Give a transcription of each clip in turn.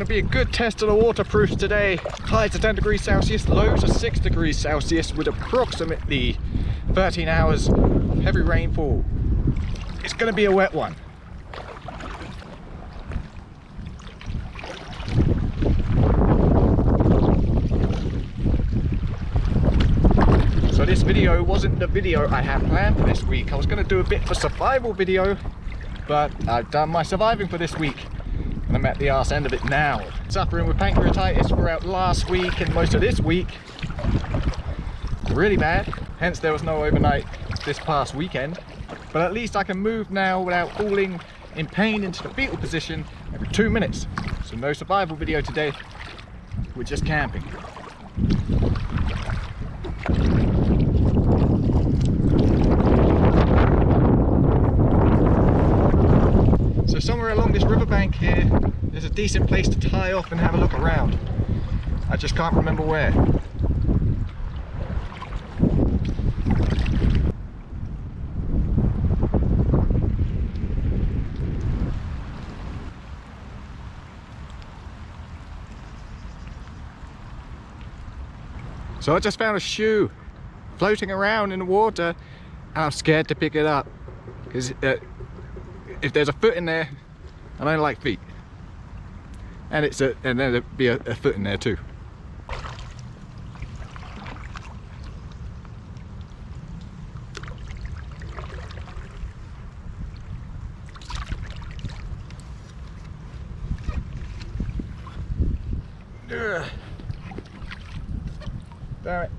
going to be a good test of the waterproofs today. Highs are 10 degrees Celsius, lows are 6 degrees Celsius with approximately 13 hours of heavy rainfall. It's going to be a wet one. So this video wasn't the video I had planned for this week. I was going to do a bit of a survival video, but I've done my surviving for this week and I'm at the arse end of it now. Suffering with pancreatitis throughout last week and most of this week. Really bad, hence there was no overnight this past weekend. But at least I can move now without falling in pain into the fetal position every 2 minutes. So no survival video today, we're just camping. So somewhere along this riverbank here, there's a decent place to tie off and have a look around. I just can't remember where. So I just found a shoe floating around in the water and I'm scared to pick it up because if there's a foot in there, I don't like feet, and then there'll be a foot in there too. Ugh. Damn it.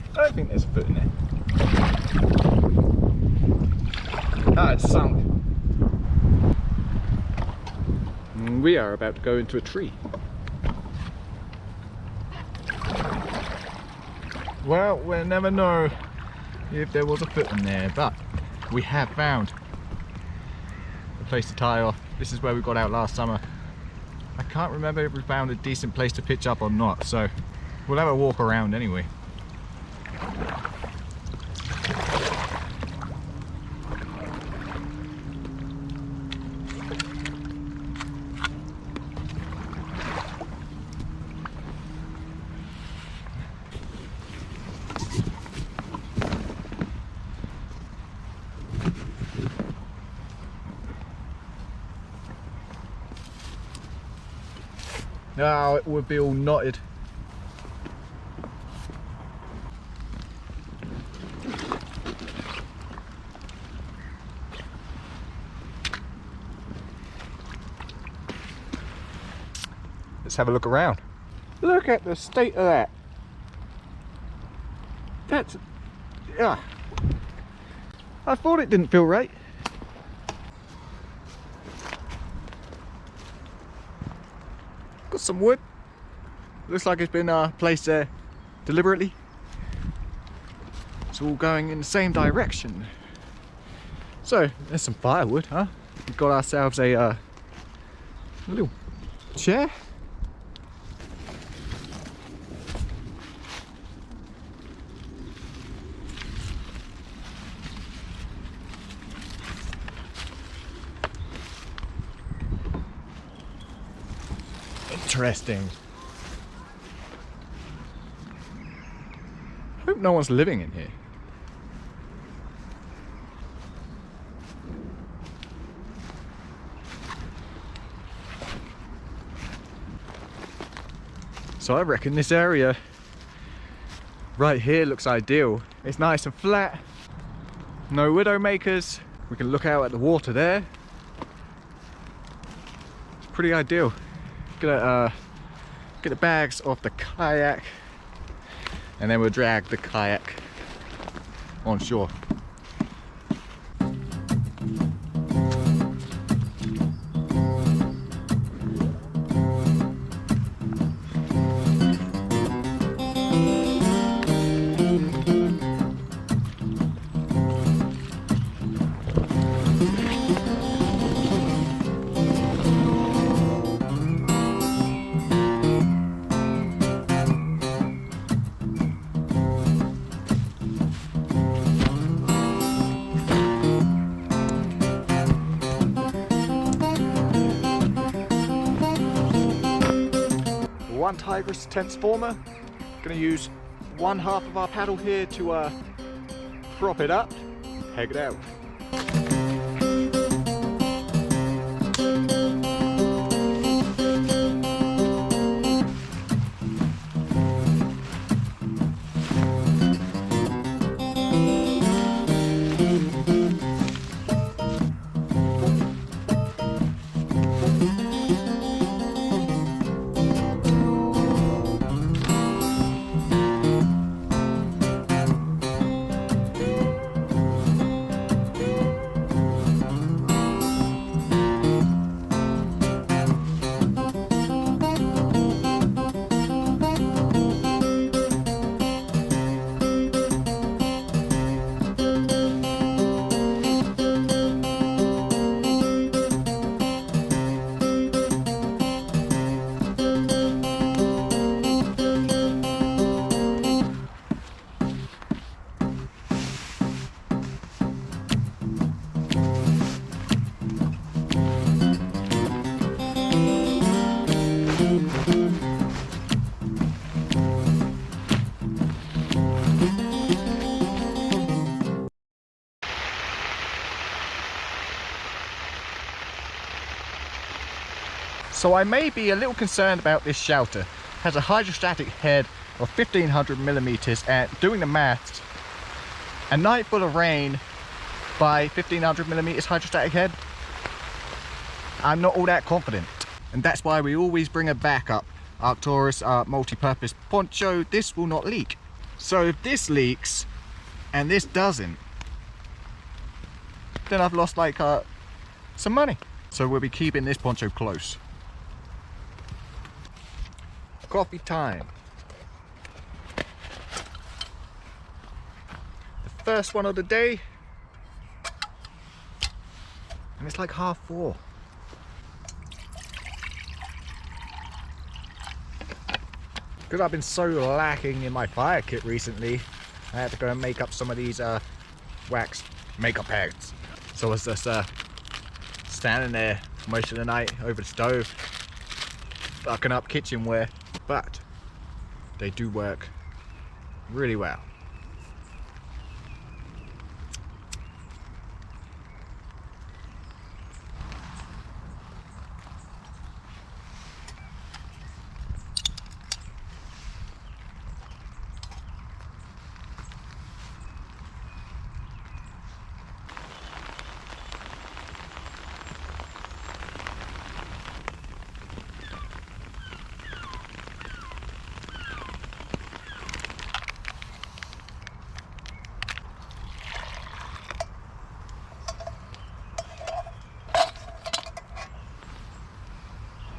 I don't think there's a foot in there. Ah, it's sunk. And we are about to go into a tree. Well, we'll never know if there was a foot in there, but we have found a place to tie off. This is where we got out last summer. I can't remember if we found a decent place to pitch up or not, so we'll have a walk around anyway. Oh, it would be all knotted. Let's have a look around. Look at the state of that. That's... yeah. I thought it didn't feel right. Got some wood. Looks like it's been placed there deliberately. It's all going in the same direction. So there's some firewood, huh? We've got ourselves a little chair. Interesting. Hope no one's living in here. So I reckon this area right here looks ideal. It's nice and flat, no widow makers. We can look out at the water there. It's pretty ideal. Gonna get the bags off the kayak and then we'll drag the kayak on shore. Onetigris Tentsformer. Gonna use one half of our paddle here to prop it up, peg it out. So I may be a little concerned about this shelter. It has a hydrostatic head of 1500 millimeters, and doing the maths, a night full of rain by 1500 millimeters hydrostatic head, I'm not all that confident. And that's why we always bring a backup. Arcturus, our multi-purpose poncho, this will not leak. So if this leaks and this doesn't, then I've lost like some money. So we'll be keeping this poncho close. Coffee time. The first one of the day, and it's like 4:30. Because I've been so lacking in my fire kit recently, I had to go and make up some of these wax makeup pads. So I was just standing there for most of the night over the stove, fucking up kitchenware. But they do work really well.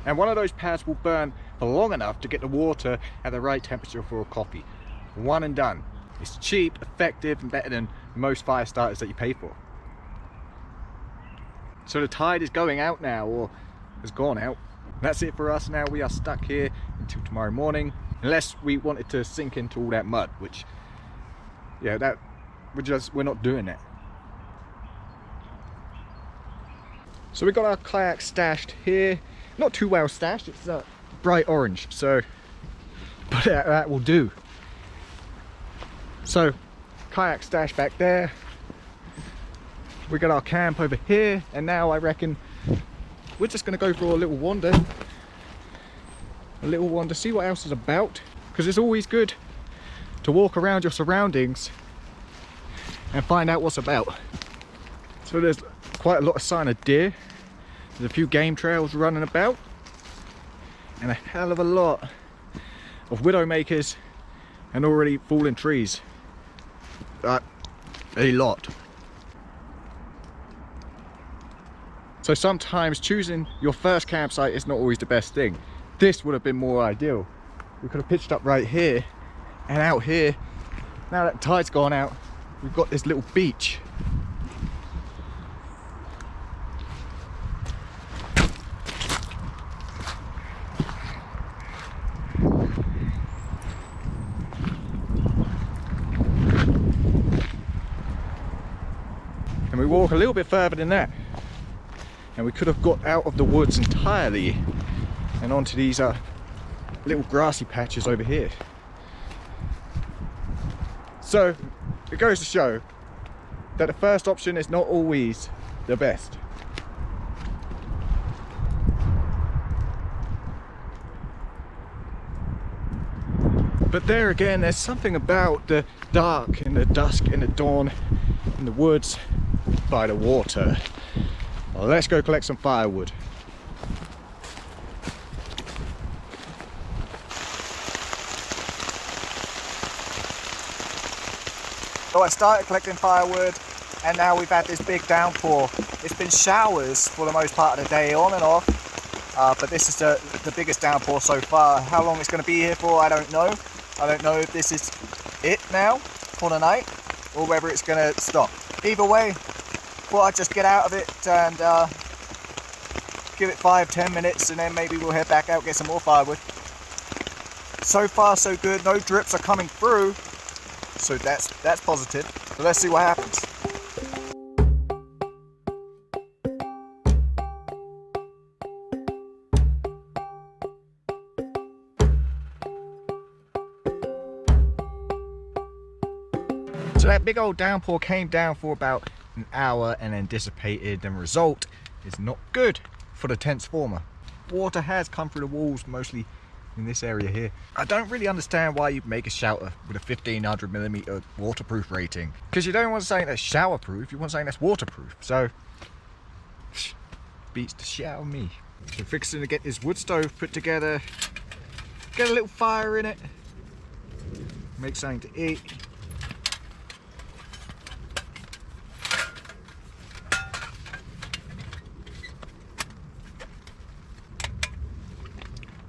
And one of those pads will burn for long enough to get the water at the right temperature for a coffee. One and done. It's cheap, effective, and better than most fire starters that you pay for. So the tide is going out now, or has gone out. That's it for us now. We are stuck here until tomorrow morning, unless we wanted to sink into all that mud, which, yeah, that we're not doing that. So we got our kayak stashed here. Not too well stashed, it's bright orange, so but that will do. So kayak stashed back there. We got our camp over here, and now I reckon we're just going to go for a little wander. See what else is about, because it's always good to walk around your surroundings and find out what's about. So there's quite a lot of sign of deer. There's a few game trails running about, and a hell of a lot of widowmakers and already fallen trees. A lot. So sometimes choosing your first campsite is not always the best thing. This would have been more ideal. We could have pitched up right here, and out here, now that the tide's gone out, we've got this little beach. And we walk a little bit further than that, and we could have got out of the woods entirely and onto these little grassy patches over here. So it goes to show that the first option is not always the best. But there again, there's something about the dark and the dusk and the dawn in the woods by the water. Well, let's go collect some firewood. So I started collecting firewood, and now we've had this big downpour. It's been showers for the most part of the day, on and off, but this is the biggest downpour so far. How long it's going to be here for, I don't know. I don't know if this is it now for the night, or whether it's going to stop. Either way, thought I'd just get out of it and give it 5-10 minutes, and then maybe we'll head back out, get some more firewood. So far so good, no drips are coming through, so that's positive. So let's see what happens. So that big old downpour came down for about an hour and then dissipated, and result is not good for the Tentsformer. Water has come through the walls, mostly in this area here. I don't really understand why you make a shelter with a 1500mm waterproof rating, because you don't want something that's showerproof, you want something that's waterproof. So beats the shit out of me. So fixing to get this wood stove put together, get a little fire in it, make something to eat.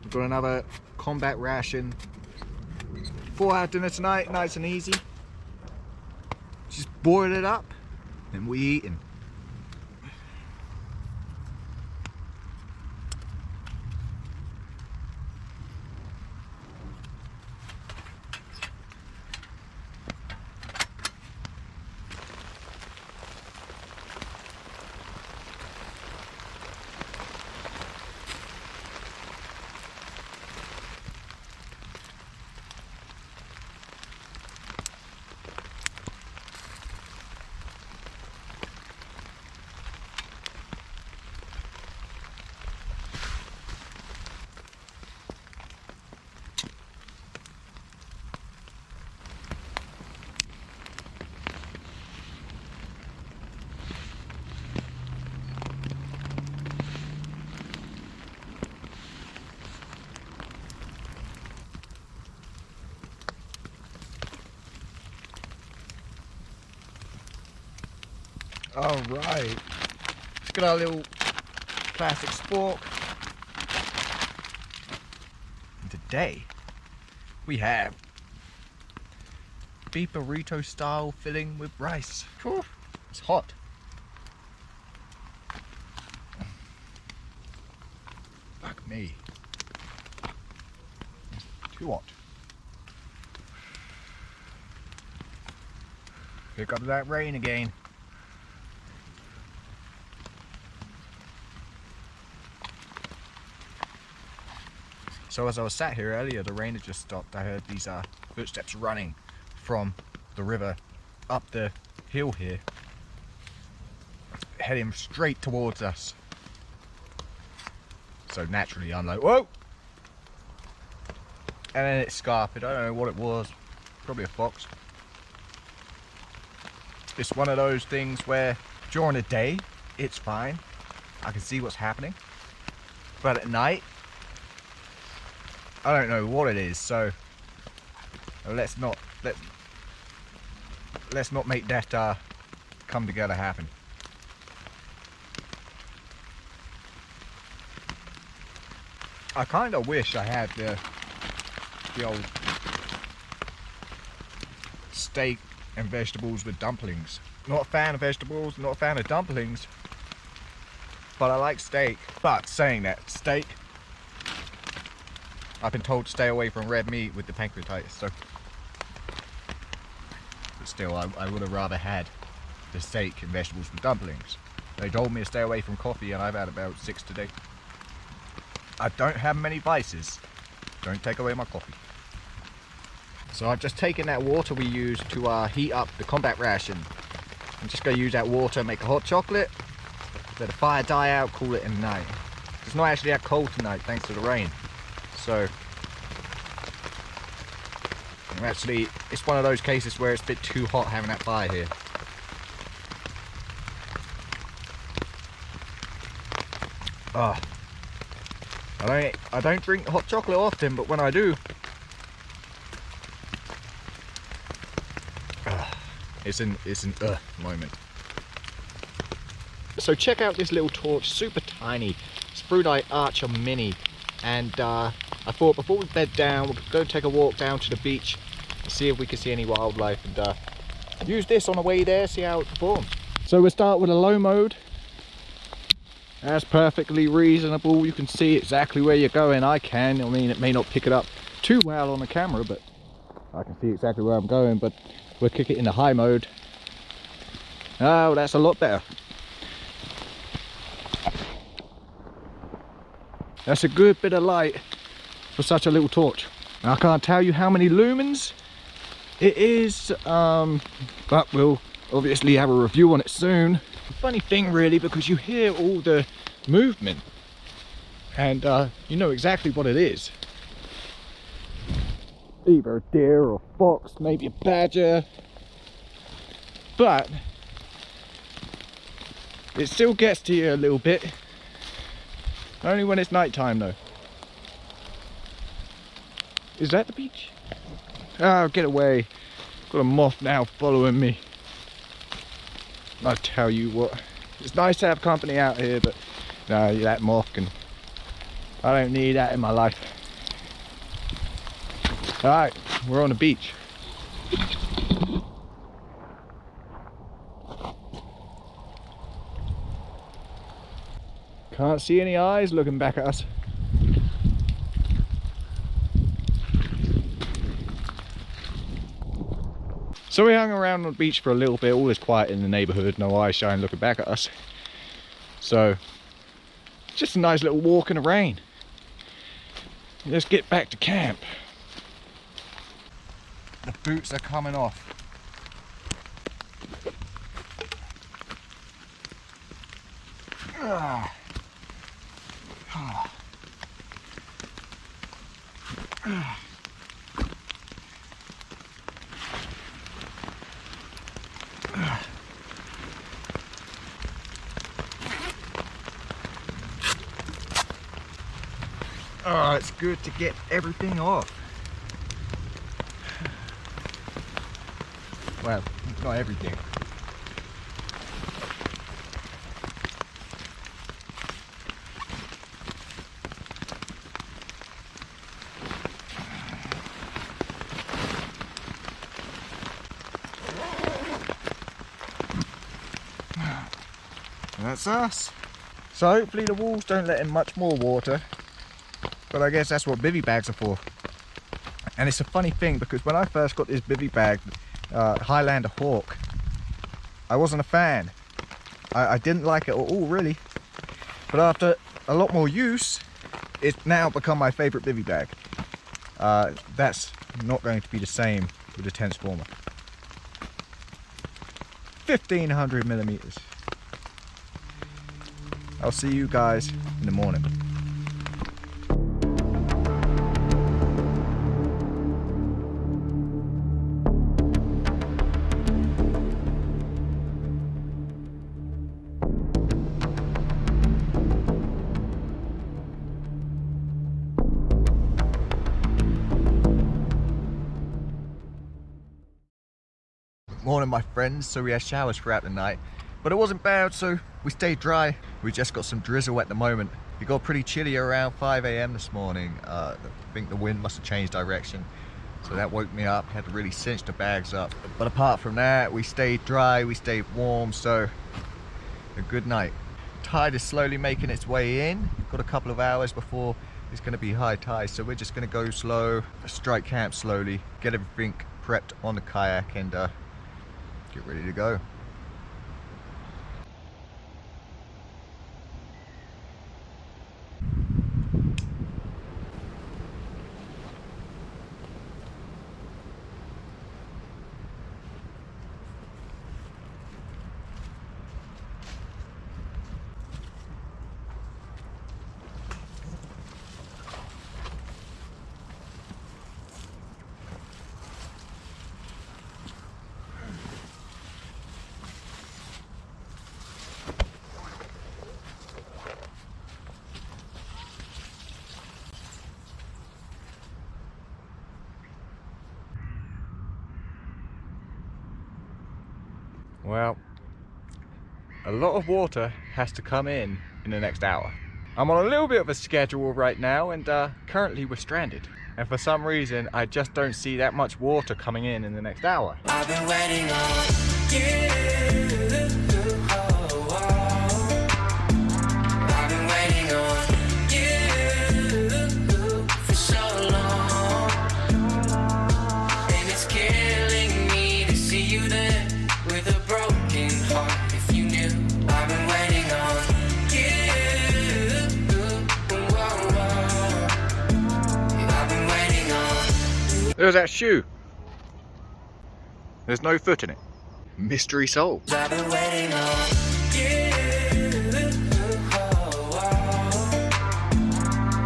Got another combat ration for our dinner tonight, nice and easy. Just boil it up and we eating. All right, let's get our little plastic spork. And today we have beef burrito style filling with rice. Whew, it's hot. Fuck me. It's too hot. Pick up that rain again. So as I was sat here earlier, the rain had just stopped. I heard these footsteps running from the river up the hill here, heading straight towards us. So naturally I'm like, whoa! And then it scarped. I don't know what it was. Probably a fox. It's one of those things where during the day it's fine. I can see what's happening. But at night, I don't know what it is, so let's not make that come together happen. I kind of wish I had the old steak and vegetables with dumplings. Not a fan of vegetables, not a fan of dumplings, but I like steak. But saying that, steak, I've been told to stay away from red meat with the pancreatitis, so. But still, I would have rather had the steak and vegetables with dumplings. They told me to stay away from coffee, and I've had about 6 today. I don't have many vices, Don't take away my coffee. So I've just taken that water we use to heat up the combat ration. I'm just going to use that water, make a hot chocolate, let the fire die out, cool it in the night. It's not actually that cold tonight thanks to the rain. So actually it's one of those cases where it's a bit too hot having that fire here. I don't drink hot chocolate often, but when I do, it's an moment. So check out this little torch, super tiny. It's Brunei Archer Mini, and I thought before we bed down, we'll go take a walk down to the beach, see if we can see any wildlife, and use this on the way there, see how it performs. So we'll start with a low mode. That's perfectly reasonable. You can see exactly where you're going. I mean, it may not pick it up too well on the camera, but I can see exactly where I'm going. But we'll kick it into high mode. Oh, that's a lot better. That's a good bit of light for such a little torch. I can't tell you how many lumens it is, but we'll obviously have a review on it soon. Funny thing really, because you hear all the movement and you know exactly what it is. Either a deer or a fox, maybe a badger, but it still gets to you a little bit, only when it's night time though. Is that the beach? Oh, get away. Got a moth now following me. I tell you what, it's nice to have company out here, but no, that moth can, I don't need that in my life. Alright, we're on the beach. Can't see any eyes looking back at us. So we hung around on the beach for a little bit. All is quiet in the neighbourhood, no eyes shine looking back at us. So just a nice little walk in the rain. Let's get back to camp. The boots are coming off. Oh, it's good to get everything off. Well, not everything. And that's us. So hopefully the walls don't let in much more water. But I guess that's what bivy bags are for. And it's a funny thing because when I first got this bivy bag, Highlander Hawk, I wasn't a fan. I didn't like it at all really. But after a lot more use, it's now become my favourite bivy bag. That's not going to be the same with the Tentsformer. 1500 millimeters. I'll see you guys in the morning. Morning my friends. So we had showers throughout the night, but it wasn't bad, so we stayed dry. We just got some drizzle at the moment. It got pretty chilly around 5 AM this morning. I think the wind must have changed direction, so that woke me up. Had to really cinch the bags up, but apart from that, we stayed dry, we stayed warm, so a good night. Tide is slowly making its way in. Got a couple of hours before it's going to be high tide, so we're just going to go slow, strike camp slowly, get everything prepped on the kayak, and get ready to go. Well, a lot of water has to come in the next hour. I'm on a little bit of a schedule right now, and currently we're stranded. And for some reason, I just don't see that much water coming in the next hour. I've been waiting on you. I've been waiting on you for so long, and it's killing me to see you there with a broken heart. If you knew, I've been waiting on you. I've been waiting on. There's that shoe. There's no foot in it. Mystery soul. I've been waiting on you.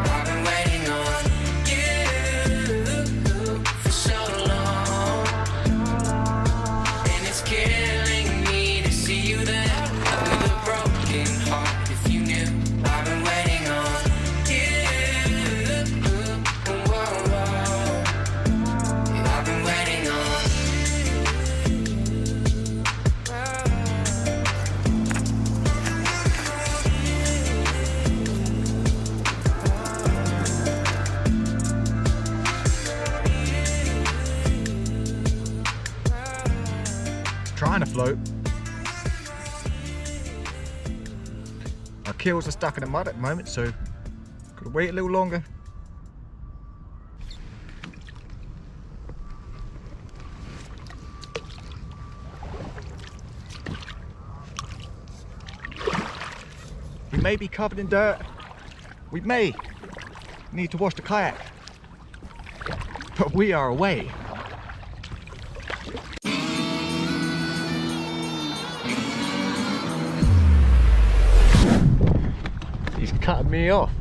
I've been waiting on you for so long, and it's killing me to see you there with a broken heart. If you knew, I've been waiting on you. I've been waiting on. Trying to float. Our keels are stuck in the mud at the moment, so gotta wait a little longer. We may be covered in dirt. We may need to wash the kayak, but we are away. He's cutting me off.